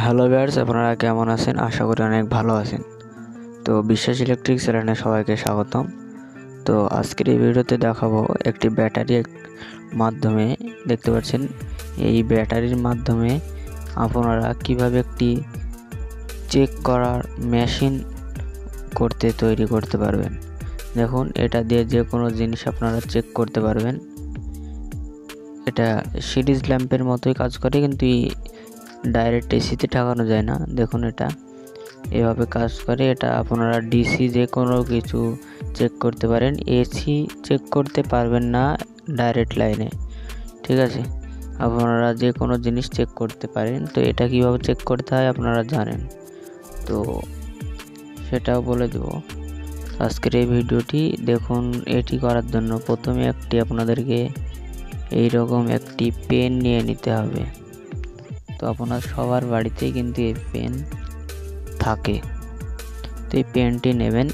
Hello viewers, আপনারা কেমন আছেন? আশা করি অনেক ভালো আছেন। তো বিশ্বাস ইলেকট্রিক চ্যানেলে সবাইকে স্বাগতম। তো আজকের এই ভিডিওতে দেখাবো একটি ব্যাটারির মাধ্যমে, দেখতে পাচ্ছেন এই ব্যাটারির মাধ্যমে আপনারা কিভাবে একটি চেক করার মেশিন তৈরি করতে পারবেন। দেখুন, এটা দিয়ে যে কোনো জিনিস আপনারা চেক করতে পারবেন। এটা সিরিজ ল্যাম্পের মতোই কাজ করে, কিন্তু ডাইরেক্ট এসিতে ঠাকানো যায় না। দেখুন, এটা এভাবে কাজ করে। এটা আপনারা ডিসি যে কোনো কিছু চেক করতে পারেন, এসি চেক করতে পারবেন না ডাইরেক্ট লাইনে, ঠিক আছে? আপনারা যে কোনো জিনিস চেক করতে পারেন। তো এটা কিভাবে চেক করতে হয় আপনারা জানেন, তো সেটাও বলে দেব আজকের এই ভিডিওটি। দেখুন, এটি করার জন্য প্রথমে আপনাদেরকে এইরকম একটি পেন নিয়ে নিতে হবে। তো আপনার সবার বাড়িতেই কিন্তু এই পেন থাকে। তো এই পেনটি নেবেন,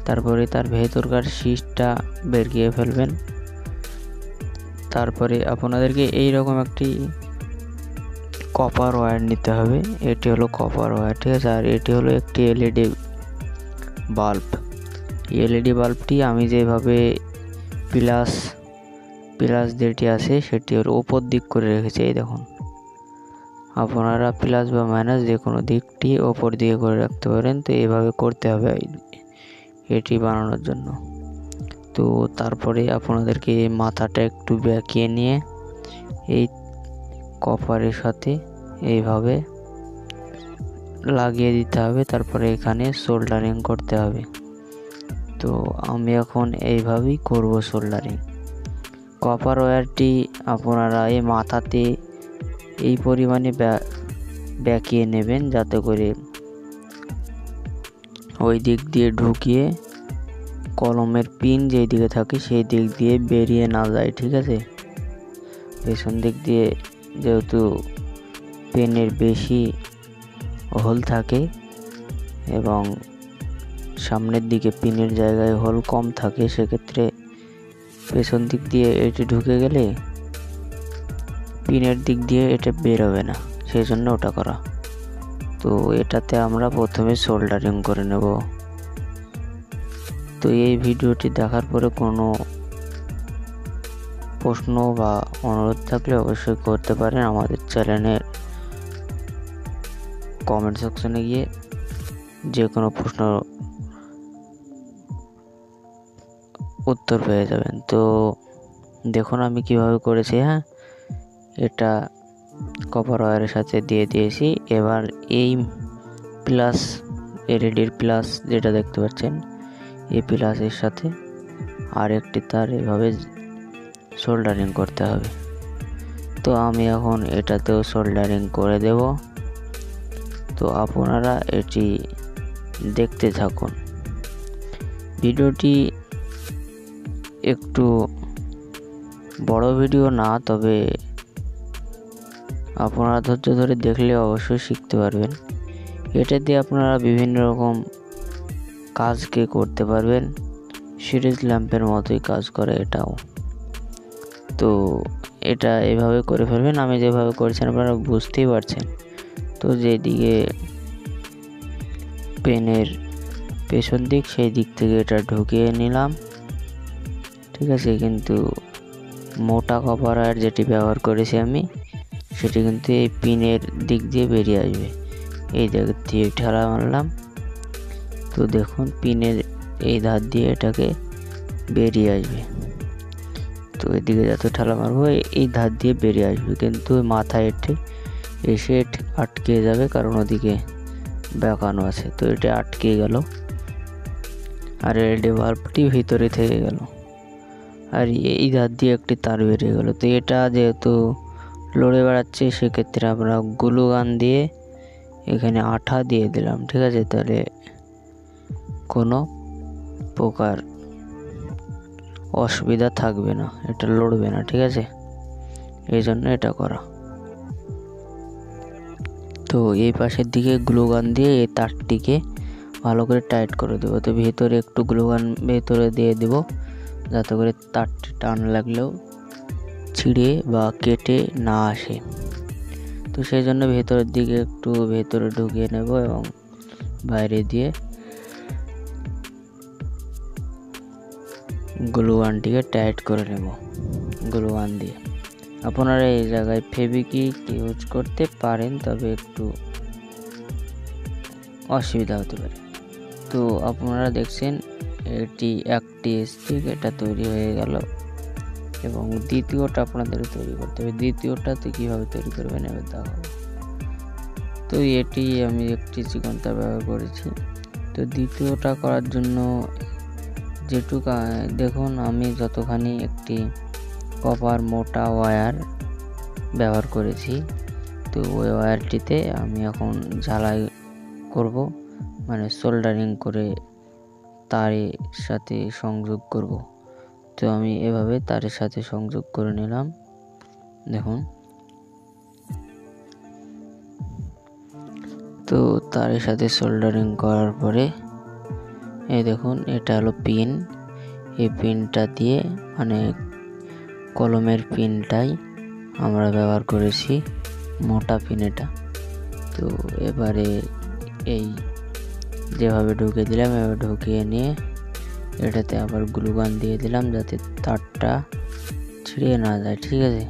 তারপরে তার ভেতরকার শীষটা বের করে ফেলবেন। তারপরে আপনাদেরকে এইরকম একটি কপার ওয়্যার নিতে হবে। এটি হলো কপার ওয়্যার, ঠিক আছে? আর এটি হলো একটি এলইডি বাল্ব। এলইডি বাল্বটি আমি যেভাবে প্লাস যেটি আছে সেটি ওর ওপর দিক করে রেখেছি। এই দেখুন, আপনারা প্লাস বা মাইনাস যে কোনো দিকটি ওপর দিকে করে রাখতে পারেন। তো এইভাবে করতে হবে এটি বানানোর জন্য। তো তারপরে আপনাদেরকে মাথাটা একটু বেঁকিয়ে নিয়ে এই কপারের সাথে এইভাবে লাগিয়ে দিতে হবে। তারপরে এখানে সোল্ডারিং করতে হবে। তো আমি এখন এইভাবেই করব সোল্ডারিং। কপার ওয়্যারটি আপনারা এই মাথাতে এই পরিমাণে বেঁকিয়ে নেবেন, যাতে করে ওই দিক দিয়ে ঢুকিয়ে কলমের পিন যেই দিকে থাকে সেই দিক দিয়ে বেরিয়ে না যায়, ঠিক আছে? পেছন দিক দিয়ে যেহেতু পেনের বেশি হোল থাকে এবং সামনের দিকে পিনের জায়গায় হোল কম থাকে, সেক্ষেত্রে পেছন দিক দিয়ে এটি ঢুকে গেলে পিনের দিক দিয়ে এটা বেরোবে না, সেই জন্য ওটা করা। তো এটাতে আমরা প্রথমে সোল্ডারিং করে নেব। তো এই ভিডিওটি দেখার পরে কোনো প্রশ্ন বা অনুরোধ থাকলে অবশ্যই করতে পারেন। আমাদের চ্যানেলের কমেন্ট সেকশনে গিয়ে যে কোনো প্রশ্ন উত্তর পেয়ে যাবেন। তো দেখুন আমি কিভাবে করেছি। হ্যাঁ, এটা কপার ওয়্যারের সাথে দিয়ে দিয়েছি। এবার এই প্লাস এলইডির প্লাস যেটা দেখতে পাচ্ছেন, এই প্লাসের সাথে আর একটি তার এভাবে সোল্ডারিং করতে হবে। তো আমি এখন এটাতেও সোল্ডারিং করে দেব। তো আপনারা এটি দেখতে থাকুন। ভিডিওটি একটু বড় ভিডিও না, তবে আপনারা ধৈর্য ধরে দেখলে অবশ্যই শিখতে পারবেন। এটা দিয়ে আপনারা বিভিন্ন রকম কাজকে করতে পারবেন। সিরিজ ল্যাম্পের মতোই কাজ করে এটাও। তো এটা এভাবে করে ফেলবেন। আমি যেভাবে করেছেন আপনারা বুঝতেই পারছেন। তো যেদিকে পেনের পেছন দিক সেই দিক থেকে এটা ঢুকিয়ে নিলাম, ঠিক আছে? কিন্তু মোটা কপার ওয়্যার যেটি ব্যবহার করেছি আমি, সেটি কিন্তু এই পিনের দিক দিয়ে বেরিয়ে আসবে। এই দিক দিয়ে ঠেলা মারলাম। তো দেখুন, পিনের এই ধার দিয়ে এটাকে বেরিয়ে আসবে। তো এদিকে যত ঠেলা মারবো এই ধার দিয়ে বেরিয়ে আসবে, কিন্তু মাথায় এসে আটকে যাবে, কারণ ওদিকে বেঁকানো আছে। তো এটা আটকে গেল আর এলইডি বাল্বটি ভিতরে থেকে গেল, আর এই ধার দিয়ে একটি তার বেরিয়ে গেল। তো এটা যেহেতু লড়ে বেড়াচ্ছে, সেক্ষেত্রে আমরা গ্লু গান দিয়ে এখানে আঠা দিয়ে দিলাম, ঠিক আছে? তাহলে কোনো প্রকার অসুবিধা থাকবে না, এটা লড়বে না, ঠিক আছে? এই জন্য এটা করা। তো এই পাশের দিকে গ্লু গান দিয়ে এই তারটিকে ভালো করে টাইট করে দেবো। তো ভেতরে একটু গ্লু গান ভেতরে দিয়ে দেব, যাতে করে তারটি টান লাগলেও ছিঁড়ে বা কেটে না আসে। তো সেই জন্য ভেতরের দিকে একটু ভেতরে ঢুকিয়ে নেব এবং বাইরে দিয়ে গ্লু গানটিকে টাইট করে নেব গ্লু গান দিয়ে। আপনারা এই জায়গায় ফেভিকুইক ইউজ করতে পারেন, তবে একটু অসুবিধা হতে পারে। তো আপনারা দেখছেন এটি একটি স্টিক এটা তৈরি হয়ে গেল, এবং দ্বিতীয়টা আপনাদের তৈরি করতে হবে। দ্বিতীয়টাতে কীভাবে তৈরি করবেন এবার দেখাবো। তো এটি আমি একটি চিকনতা ব্যবহার করেছি। তো দ্বিতীয়টা করার জন্য যেটুকু দেখুন আমি যতখানি একটি কপার মোটা ওয়্যার ব্যবহার করেছি, তো ওই ওয়্যারটিতে আমি এখন ঝালাই করব, মানে সোল্ডারিং করে তারের সাথে সংযোগ করব। তো আমি এভাবে তারের সাথে সংযোগ করে নিলাম। দেখুন, তো তারের সাথে সোল্ডারিং করার পরে এই দেখুন এটা হলো পিন। এই পিনটা দিয়ে মানে কলমের পিনটাই আমরা ব্যবহার করেছি, মোটা পিন এটা। তো এবারে এই যেভাবে ঢুকিয়ে দিলাম এভাবে ঢুকিয়ে নিয়ে এটাতে আবার গ্লু গান দিয়ে দিলাম যাতে তারটা ছিঁড়ে না যায়, ঠিক আছে।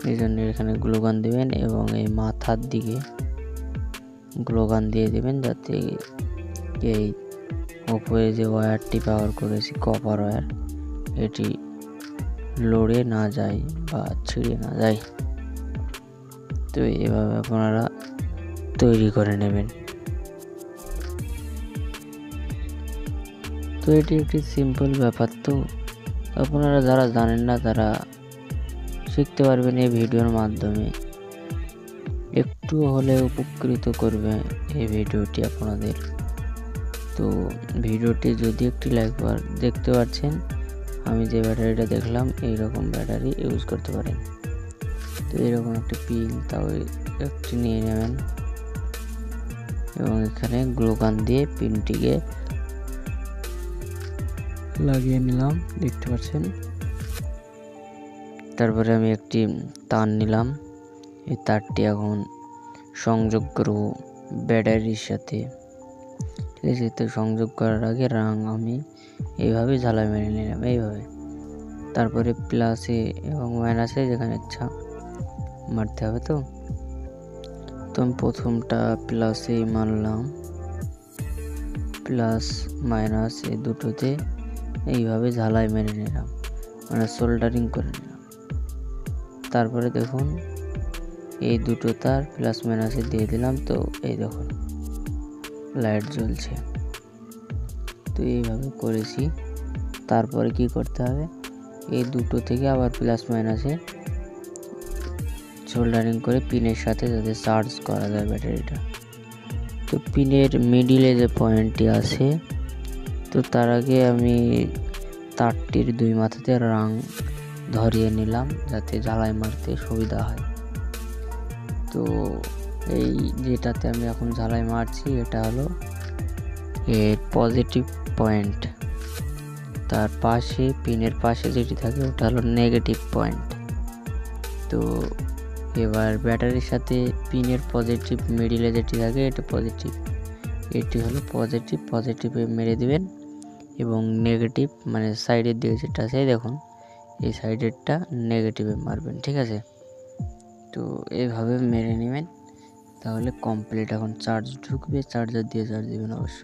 এই জন্য এখানে গ্লু গান দেবেন এবং এই মাথার দিকে গ্লু গান দিয়ে দেবেন যাতে এই উপরে যে ওয়্যারটি ব্যবহার করেছি কপার ওয়্যার এটি লড়ে না যায় বা ছিঁড়ে না যায়। তো এভাবে আপনারা তৈরি করে নেবেন। তো এটি একটি সিম্পল ব্যাপার। তো আপনারা যারা জানেন না তারা শিখতে পারবেন এই ভিডিওর মাধ্যমে। একটু হলে উপকৃত করবে এই ভিডিওটি আপনাদের। তো ভিডিওটি যদি একটি লাইক দেখতে পাচ্ছেন, আমি যে ব্যাটারিটা দেখলাম এইরকম ব্যাটারি ইউজ করতে পারেন। তো এরকম একটি পিন তাও একটি নিয়ে নেবেন এবং এখানে গ্লু গান দিয়ে পিনটিকে লাগিয়ে নিলাম, দেখতে পাচ্ছেন। তারপরে আমি একটি তার নিলাম, এই তারটি এখন সংযোগ করব ব্যাটারির সাথে, ঠিক আছে। তো সংযোগ করার আগে রাং আমি এইভাবে ঝালাই মেরে নিলাম এইভাবে। তারপরে প্লাসে এবং মাইনাসে যেখানে ইচ্ছা মারতে হবে। তো আমি প্রথমটা প্লাসে মারলাম, প্লাস মাইনাস এই দুটোতে এইভাবে ঝালাই মেরে নিলাম, মানে সোল্ডারিং করে নিলাম। তারপরে দেখুন এই দুটো তার প্লাস মাইনাসে দিয়ে দিলাম। তো এই দেখুন লাইট জ্বলছে। তো এইভাবে করেছি। তারপরে কি করতে হবে, এই দুটো থেকে আবার প্লাস মাইনাসে সোল্ডারিং করে পিনের সাথে যাতে চার্জ করা যায় ব্যাটারিটা। তো পিনের মিডিলে যে পয়েন্টটি আছে, তো তার আগে আমি তারটির দুই মাথাতে রাং ধরিয়ে নিলাম যাতে জ্বালাই মারতে সুবিধা হয়। তো এই যেটাতে আমি এখন জ্বালাই মারছি এটা হলো এর পজিটিভ পয়েন্ট, তার পাশে পিনের পাশে যেটি থাকে ওটা হলো নেগেটিভ পয়েন্ট। তো এবার ব্যাটারির সাথে পিনের পজিটিভ মিডিলে যেটি থাকে এটা পজিটিভ, এটি হলো পজিটিভ। পজিটিভে মেরে দিবেন এবং নেগেটিভ মানে সাইডের দিকে যেটা আছে দেখুন এই সাইডেরটা নেগেটিভে মারবেন, ঠিক আছে। তো এইভাবে মেরে নেবেন, তাহলে কমপ্লিট। এখন চার্জ ঢুকবে, চার্জার দিয়ে চার্জ দেবেন অবশ্য।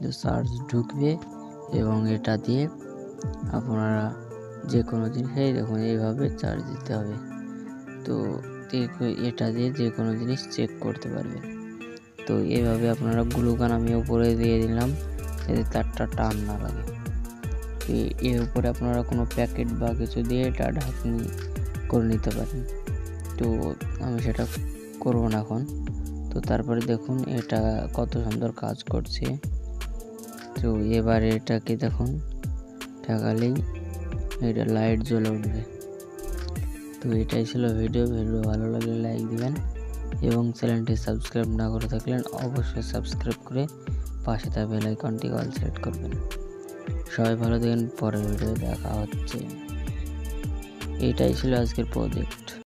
তো চার্জ ঢুকবে এবং এটা দিয়ে আপনারা যে কোনো জিনিস দেখুন এইভাবে চার্জ দিতে হবে। তো এটা দিয়ে যে কোনো জিনিস চেক করতে পারবেন। তো এইভাবে আপনারা গ্লু গান আমি উপরে দিয়ে দিলাম যাতে তারটা টান না লাগে। তো এর উপরে আপনারা কোনো প্যাকেট বা কিছু দিয়ে এটা ঢাকনি করে নিতে পারেন। তো আমি সেটা করব না এখন। তো তারপরে দেখুন এটা কত সুন্দর কাজ করছে। তো এবারে এটাকে দেখুন ঠেকালেই এটা লাইট জ্বলে উঠবে। তো এটাই ছিল ভিডিও ভালো লাগলে লাইক দিবেন এবং চ্যানেলটি সাবস্ক্রাইব না করে থাকলে অবশ্যই সাবস্ক্রাইব করে পাশে থাকা বেল আইকনটি অল সেট করবেন। সবাই ভালো থাকেন, পরের ভিডিও দেখা হচ্ছে। এটাই ছিল আজকের প্রজেক্ট।